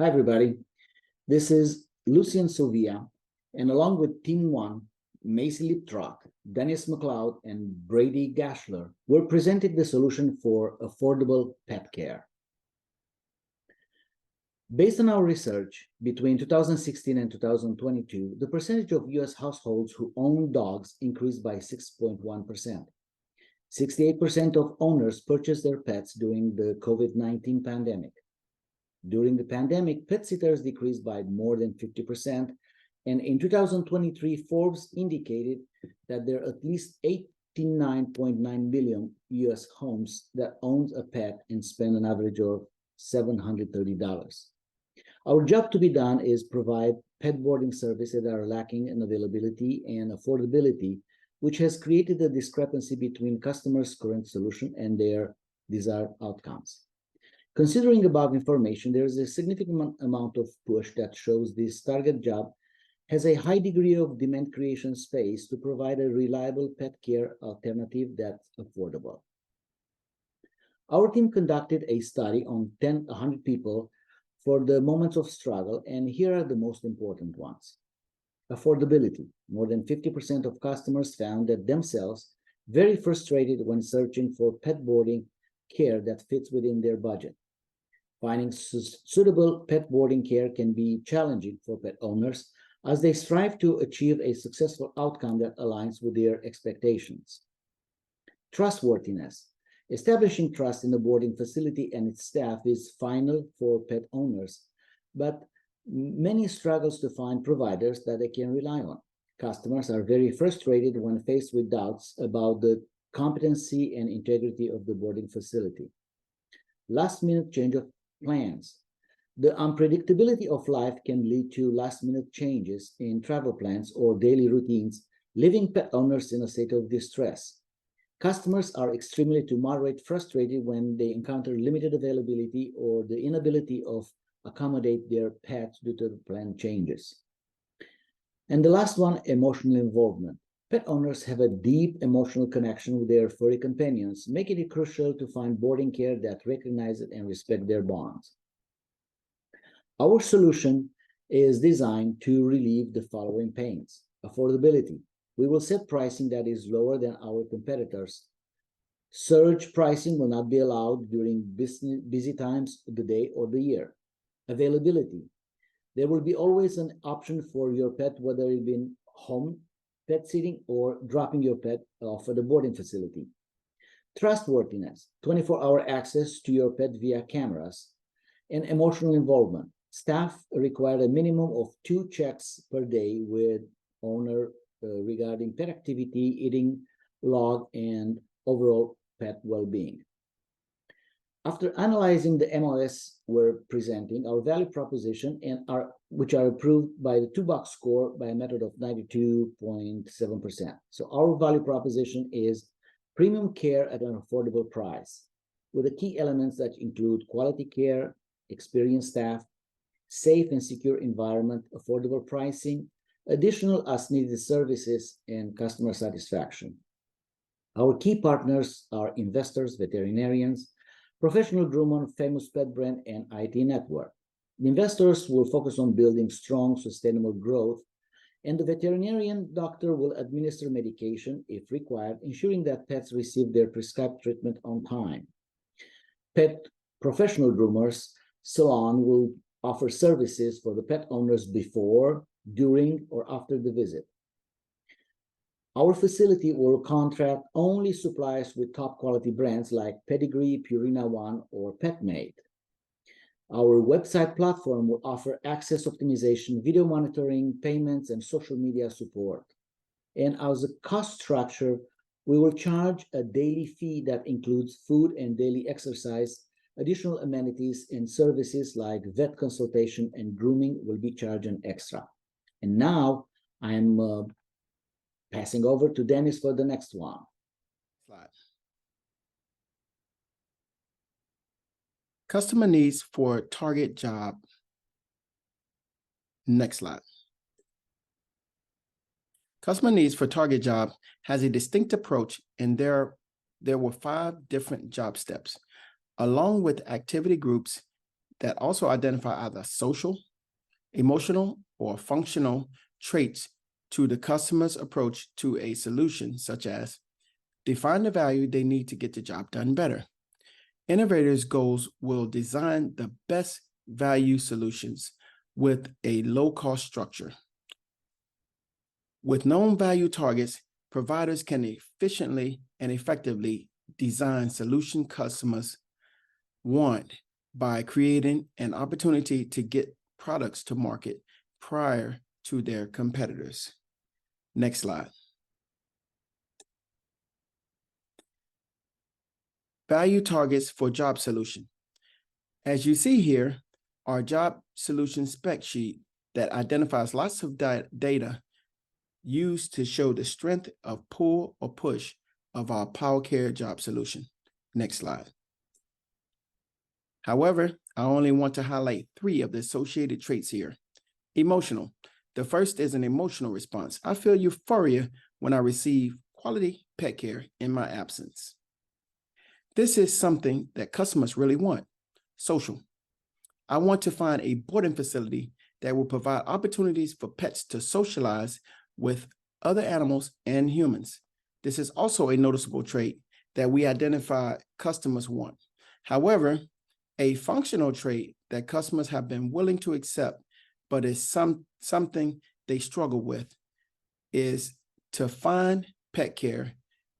Hi, everybody. This is Lucian Sylvia, and along with Team One, Macy Liptrock, Dennis McLeod, and Brady Gashler, we're presenting the solution for affordable pet care. Based on our research, between 2016 and 2022, the percentage of US households who own dogs increased by 6.1%. 68% of owners purchased their pets during the COVID-19 pandemic. During the pandemic, pet sitters decreased by more than 50%, and in 2023, Forbes indicated that there are at least 89.9 million US homes that owns a pet and spend an average of $730. Our job to be done is provide pet boarding services that are lacking in availability and affordability, which has created a discrepancy between customers' current solution and their desired outcomes. Considering above information, there is a significant amount of push that shows this target job has a high degree of demand creation space to provide a reliable pet care alternative that's affordable. Our team conducted a study on 100 people for the moments of struggle, and here are the most important ones. Affordability. More than 50% of customers found that themselves very frustrated when searching for pet boarding care that fits within their budget. Finding suitable pet boarding care can be challenging for pet owners as they strive to achieve a successful outcome that aligns with their expectations. Trustworthiness. Establishing trust in the boarding facility and its staff is vital for pet owners, but many struggles to find providers that they can rely on. Customers are very frustrated when faced with doubts about the competency and integrity of the boarding facility. Last-minute change of plans. The unpredictability of life can lead to last-minute changes in travel plans or daily routines, leaving pet owners in a state of distress. Customers are extremely to moderate frustrated when they encounter limited availability or the inability of accommodate their pets due to the plan changes. And the last one, emotional involvement. Pet owners have a deep emotional connection with their furry companions, making it crucial to find boarding care that recognizes and respects their bonds. Our solution is designed to relieve the following pains. Affordability. We will set pricing that is lower than our competitors. Surge pricing will not be allowed during busy times of the day or the year. Availability. There will be always an option for your pet, whether it be home pet sitting or dropping your pet off at the boarding facility. Trustworthiness, 24-hour access to your pet via cameras, and emotional involvement. Staff require a minimum of 2 checks per day with owner regarding pet activity, eating log, and overall pet well-being. After analyzing the MOS we're presenting, our value proposition, which are approved by the 2-box score by a method of 92.7%. So our value proposition is premium care at an affordable price, with the key elements that include quality care, experienced staff, safe and secure environment, affordable pricing, additional as-needed services, and customer satisfaction. Our key partners are investors, veterinarians, professional groomers, famous pet brand, and IT network. The investors will focus on building strong, sustainable growth, and the veterinarian doctor will administer medication if required, ensuring that pets receive their prescribed treatment on time. Pet professional groomers salon will offer services for the pet owners before, during, or after the visit. Our facility will contract only suppliers with top quality brands like Pedigree, Purina One, or PetMate. Our website platform will offer access optimization, video monitoring, payments, and social media support. And as a cost structure, we will charge a daily fee that includes food and daily exercise. Additional amenities and services like vet consultation and grooming will be charged an extra. And now I'm passing over to Dennis for the next one. Slide. Customer needs for target job. Next slide. Customer needs for target job has a distinct approach, and there were 5 different job steps. Along with activity groups, that also identify either social, emotional, or functional traits to the customer's approach to a solution, such as define the value they need to get the job done better. Innovators' goals will design the best value solutions with a low-cost structure. With known value targets, providers can efficiently and effectively design solution customers want by creating an opportunity to get products to market prior to their competitors. Next slide. Value targets for job solution. As you see here, our job solution spec sheet that identifies lots of data used to show the strength of pull or push of our PowerCare job solution. Next slide. However, I only want to highlight 3 of the associated traits here. Emotional. The first is an emotional response. I feel euphoria when I receive quality pet care in my absence. This is something that customers really want. Social. I want to find a boarding facility that will provide opportunities for pets to socialize with other animals and humans. This is also a noticeable trait that we identify customers want. However, a functional trait that customers have been willing to accept, but is something they struggle with, is to find pet care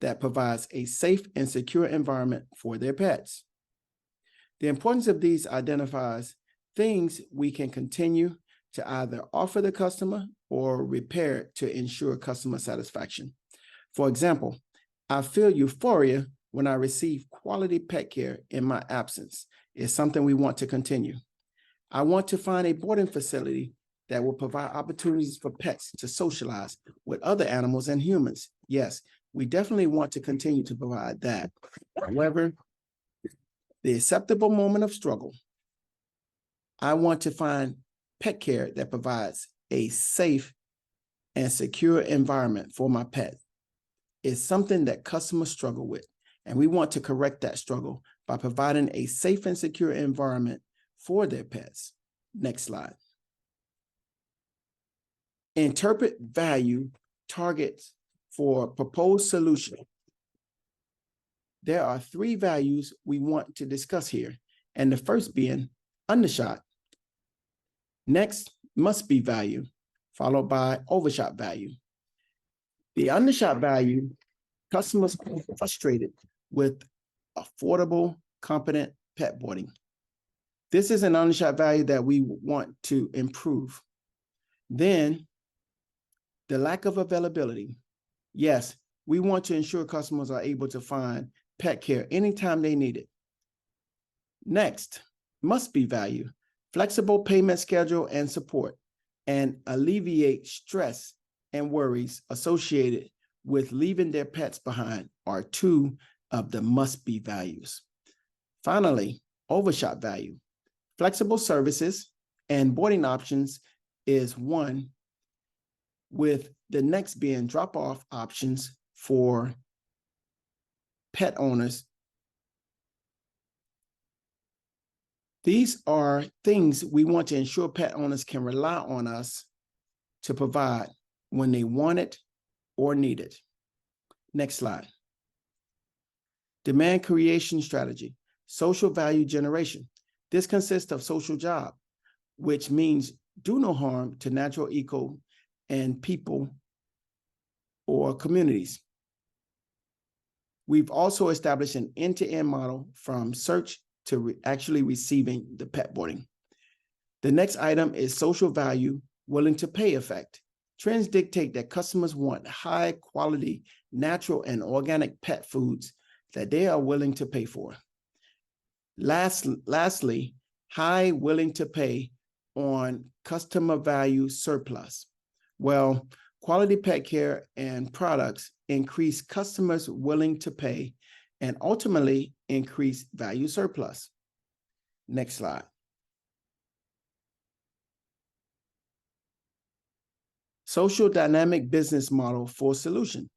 that provides a safe and secure environment for their pets. The importance of these identifies things we can continue to either offer the customer or repair to ensure customer satisfaction. For example, I feel euphoria when I receive quality pet care in my absence is something we want to continue. I want to find a boarding facility that will provide opportunities for pets to socialize with other animals and humans. Yes, we definitely want to continue to provide that. However, the acceptable moment of struggle, I want to find pet care that provides a safe and secure environment for my pet. It's something that customers struggle with, and we want to correct that struggle by providing a safe and secure environment for their pets. Next slide. Interpret value targets for proposed solution. There are 3 values we want to discuss here, and the first being undershot. Next, must be value, followed by overshot value. The undershot value, customers are frustrated with affordable, competent pet boarding. This is an undershot value that we want to improve. Then, the lack of availability. Yes, we want to ensure customers are able to find pet care anytime they need it. Next, must be value, flexible payment schedule and support, and alleviate stress and worries associated with leaving their pets behind are 2 of the must be values. Finally, overshot value, flexible services and boarding options is 1, with the next being drop-off options for pet owners. These are things we want to ensure pet owners can rely on us to provide when they want it or need it. Next slide. Demand creation strategy, social value generation. This consists of social job, which means do no harm to natural eco and people or communities. We've also established an end-to-end model from search to actually receiving the pet boarding. The next item is social value, willing to pay effect. Trends dictate that customers want high quality, natural and organic pet foods that they are willing to pay for. Lastly, high willing to pay on customer value surplus. Well, quality pet care and products increase customers willing to pay and ultimately increase value surplus. Next slide. Social dynamic business model for solution.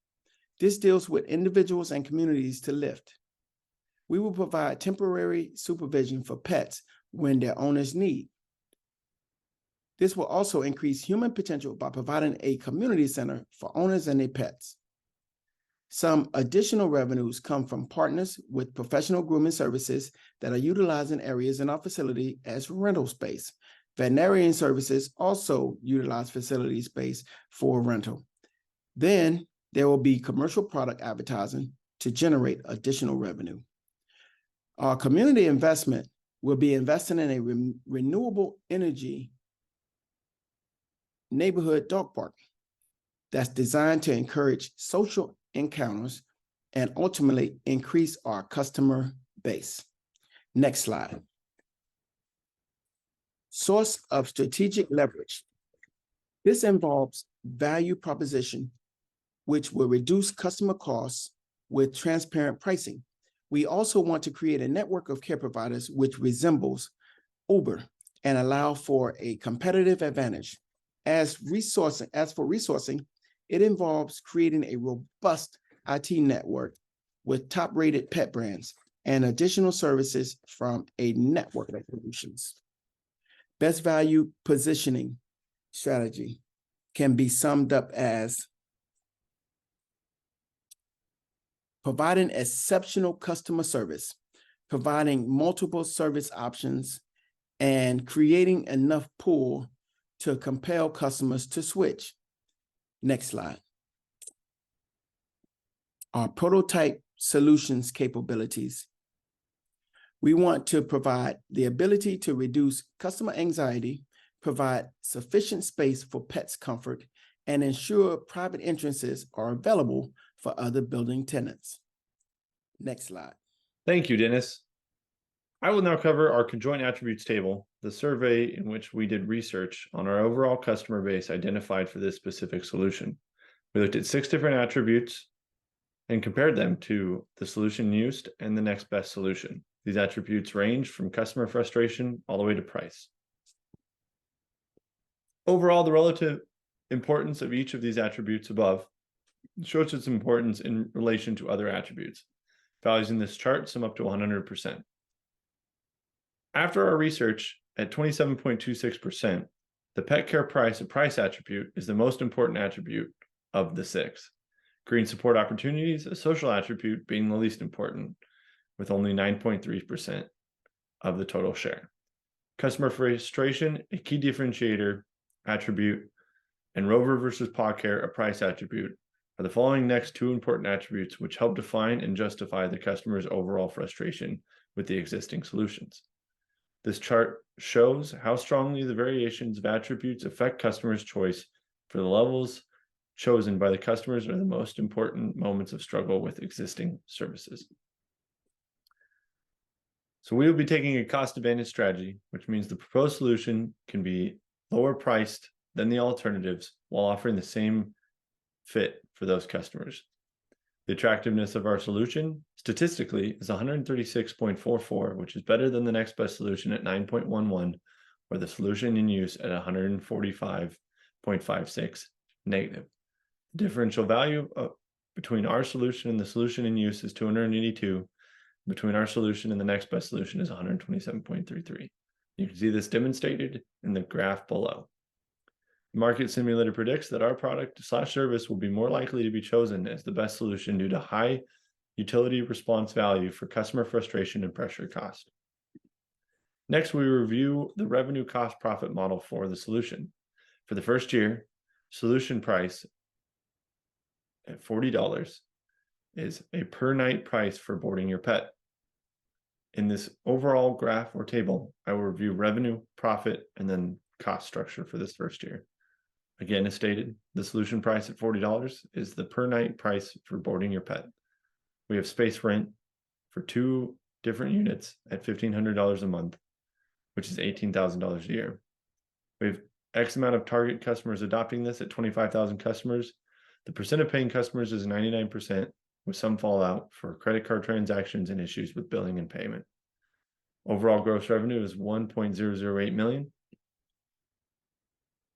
This deals with individuals and communities to lift. We will provide temporary supervision for pets when their owners need. This will also increase human potential by providing a community center for owners and their pets. Some additional revenues come from partners with professional grooming services that are utilizing areas in our facility as rental space. Veterinarian services also utilize facility space for rental. Then there will be commercial product advertising to generate additional revenue. Our community investment will be investing in a renewable energy neighborhood dog park that's designed to encourage social encounters and ultimately increase our customer base. Next slide. Source of strategic leverage. This involves value proposition, which will reduce customer costs with transparent pricing. We also want to create a network of care providers which resembles Uber and allow for a competitive advantage. As for resourcing, it involves creating a robust IT network with top-rated pet brands and additional services from a network of solutions. Best value positioning strategy can be summed up as providing exceptional customer service, providing multiple service options, and creating enough pull to compel customers to switch. Next slide. Our prototype solutions capabilities. We want to provide the ability to reduce customer anxiety, provide sufficient space for pets' comfort, and ensure private entrances are available for other building tenants. Next slide. Thank you, Dennis. I will now cover our conjoint attributes table, the survey in which we did research on our overall customer base identified for this specific solution. We looked at 6 different attributes and compared them to the solution used and the next best solution. These attributes range from customer frustration all the way to price. Overall, the relative importance of each of these attributes above shows its importance in relation to other attributes. Values in this chart sum up to 100%. After our research at 27.26%, the pet care price, a price attribute, is the most important attribute of the 6. Green support opportunities, a social attribute, being the least important, with only 9.3% of the total share. Customer frustration, a key differentiator attribute, and Rover versus Paw Care, a price attribute, are the following next 2 important attributes which help define and justify the customer's overall frustration with the existing solutions. This chart shows how strongly the variations of attributes affect customers' choice for the levels chosen by the customers are the most important moments of struggle with existing services. So we will be taking a cost advantage strategy, which means the proposed solution can be lower priced than the alternatives while offering the same fit for those customers. The attractiveness of our solution statistically is 136.44, which is better than the next best solution at 9.11, or the solution in use at 145.56 negative. The differential value between our solution and the solution in use is 282. Between our solution and the next best solution is 127.33. You can see this demonstrated in the graph below. The market simulator predicts that our product/service will be more likely to be chosen as the best solution due to high utility response value for customer frustration and pressure cost. Next, we review the revenue cost profit model for the solution. For the first year, solution price at $40 is a per night price for boarding your pet. In this overall graph or table, I will review revenue, profit, and then cost structure for this first year. Again, as stated, the solution price at $40 is the per night price for boarding your pet. We have space rent for 2 different units at $1,500 a month, which is $18,000 a year. We have X amount of target customers adopting this at 25,000 customers. The percent of paying customers is 99%, with some fallout for credit card transactions and issues with billing and payment. Overall gross revenue is $1.008 million.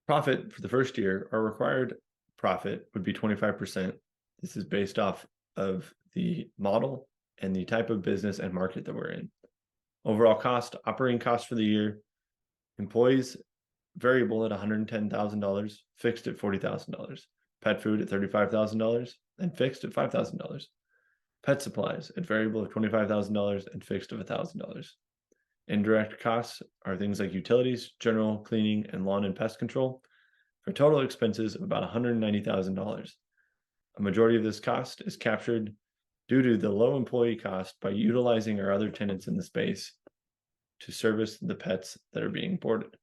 Profit for the first year, our required profit would be 25%. This is based off of the model and the type of business and market that we're in. Overall cost, operating cost for the year, employees variable at $110,000, fixed at $40,000. Pet food at $35,000 and fixed at $5,000. Pet supplies at variable of $25,000 and fixed of $1,000. Indirect costs are things like utilities, general cleaning, and lawn and pest control, for total expenses of about $190,000. A majority of this cost is captured due to the low employee cost by utilizing our other tenants in the space to service the pets that are being boarded.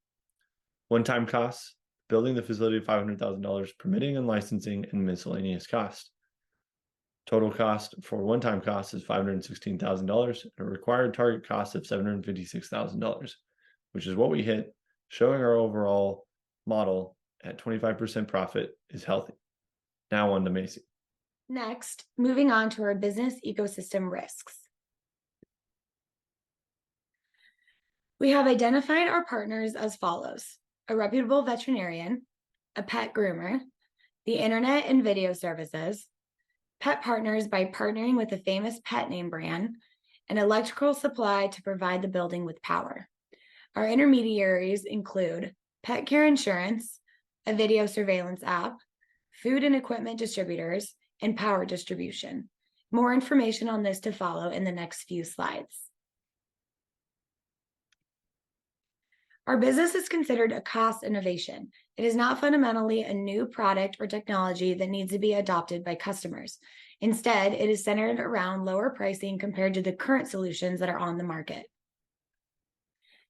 One-time costs, building the facility of $500,000, permitting and licensing, and miscellaneous cost. Total cost for one-time costs is $516,000, and a required target cost of $756,000, which is what we hit, showing our overall model at 25% profit is healthy. Now on to Macy. Next, moving on to our business ecosystem risks. We have identified our partners as follows: a reputable veterinarian, a pet groomer, the internet and video services, pet partners by partnering with a famous pet name brand, and electrical supply to provide the building with power. Our intermediaries include pet care insurance, a video surveillance app, food and equipment distributors, and power distribution. More information on this to follow in the next few slides. Our business is considered a cost innovation. It is not fundamentally a new product or technology that needs to be adopted by customers. Instead, it is centered around lower pricing compared to the current solutions that are on the market.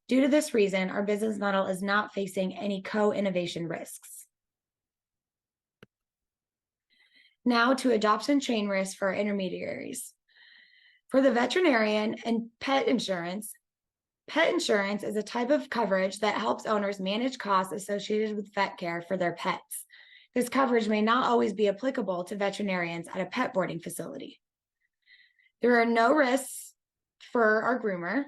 Due to this reason, our business model is not facing any co-innovation risks. Now to adoption chain risks for our intermediaries. For the veterinarian and pet insurance is a type of coverage that helps owners manage costs associated with vet care for their pets. This coverage may not always be applicable to veterinarians at a pet boarding facility. There are no risks for our groomer.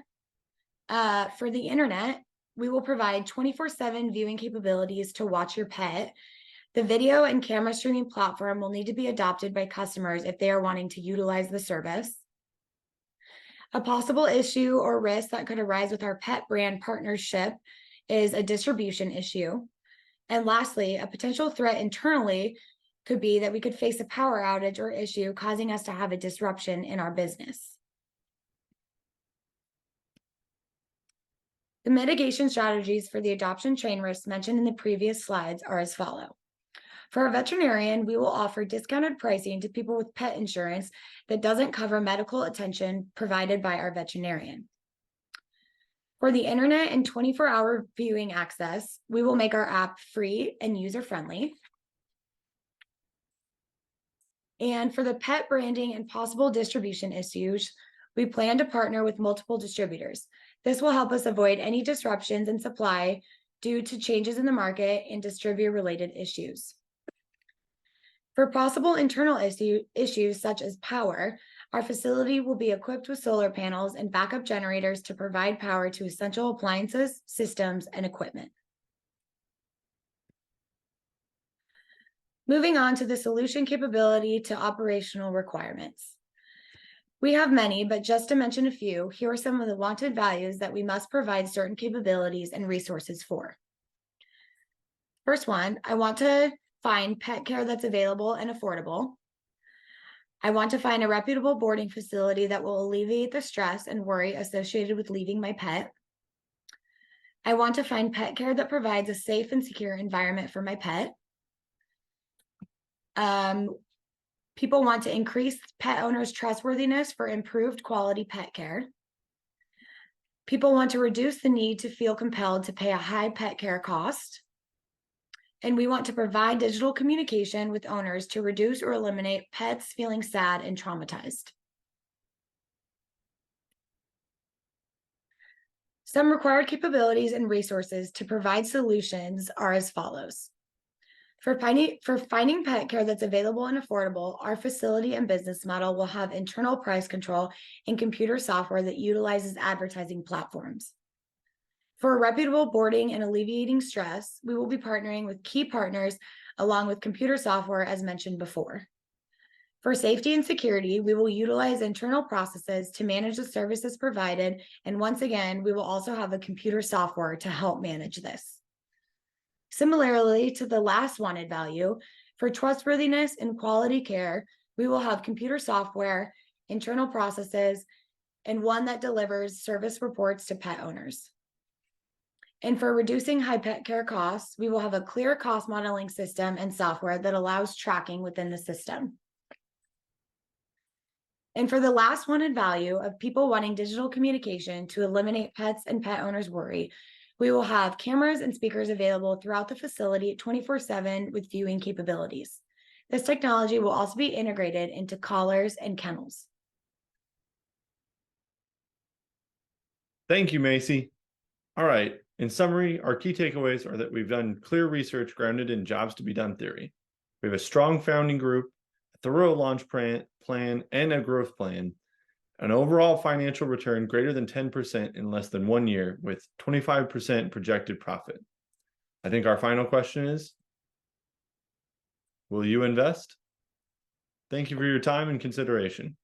For the internet, we will provide 24/7 viewing capabilities to watch your pet. The video and camera streaming platform will need to be adopted by customers if they are wanting to utilize the service. A possible issue or risk that could arise with our pet brand partnership is a distribution issue. And lastly, a potential threat internally could be that we could face a power outage or issue causing us to have a disruption in our business. The mitigation strategies for the adoption chain risks mentioned in the previous slides are as follows. For a veterinarian, we will offer discounted pricing to people with pet insurance that doesn't cover medical attention provided by our veterinarian. For the internet and 24-hour viewing access, we will make our app free and user-friendly. And for the pet branding and possible distribution issues, we plan to partner with multiple distributors. This will help us avoid any disruptions in supply due to changes in the market and distributor-related issues. For possible internal issues such as power, our facility will be equipped with solar panels and backup generators to provide power to essential appliances, systems, and equipment. Moving on to the solution capability to operational requirements. We have many, but just to mention a few, here are some of the wanted values that we must provide certain capabilities and resources for. First one, I want to find pet care that's available and affordable. I want to find a reputable boarding facility that will alleviate the stress and worry associated with leaving my pet. I want to find pet care that provides a safe and secure environment for my pet. People want to increase pet owners' trustworthiness for improved quality pet care. People want to reduce the need to feel compelled to pay a high pet care cost. And we want to provide digital communication with owners to reduce or eliminate pets feeling sad and traumatized. Some required capabilities and resources to provide solutions are as follows. For finding pet care that's available and affordable, our facility and business model will have internal price control and computer software that utilizes advertising platforms. For reputable boarding and alleviating stress, we will be partnering with key partners along with computer software as mentioned before. For safety and security, we will utilize internal processes to manage the services provided. And once again, we will also have a computer software to help manage this. Similarly to the last wanted value, for trustworthiness and quality care, we will have computer software, internal processes, and one that delivers service reports to pet owners. And for reducing high pet care costs, we will have a clear cost modeling system and software that allows tracking within the system. And for the last wanted value of people wanting digital communication to eliminate pets and pet owners' worry, we will have cameras and speakers available throughout the facility 24/7 with viewing capabilities. This technology will also be integrated into collars and kennels. Thank you, Macy. All right. In summary, our key takeaways are that we've done clear research grounded in jobs to be done theory. We have a strong founding group, a thorough launch plan, and a growth plan, an overall financial return greater than 10% in less than 1 year with 25% projected profit. I think our final question is, will you invest? Thank you for your time and consideration.